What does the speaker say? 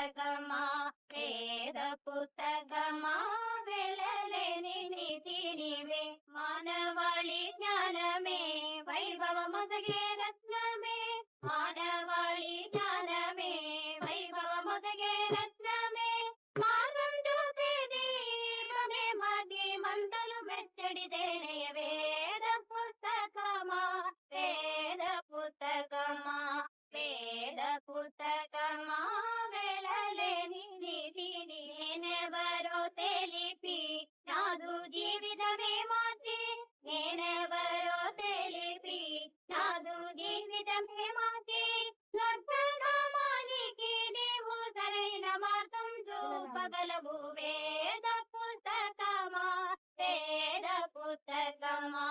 పుస్తకమా వేద పుస్తకమా వెళ్ళలేని నీతి నీవే మానవాళి జ్ఞానమే వైభవమొసగే రత్నమే మానవాళి జ్ఞానమే వైభవమొసగే రత్నమే మానందు దీపమే మది మందలు మెత్తడిదేనయ వేద పుస్తకమా వేద పుస్తకమా వేద పుస్తకమా వెళ్ళలేని నీతి నేనెవరో తెలిపి నాదు జీవితమే మార్చి నేనెవరో తెలిపి నాదు జీవితమే మార్చి స్వర్గనామానికి నీవు సరైన మార్గం చూపగలవు వేద పుస్తకమా వేద పుస్తకమా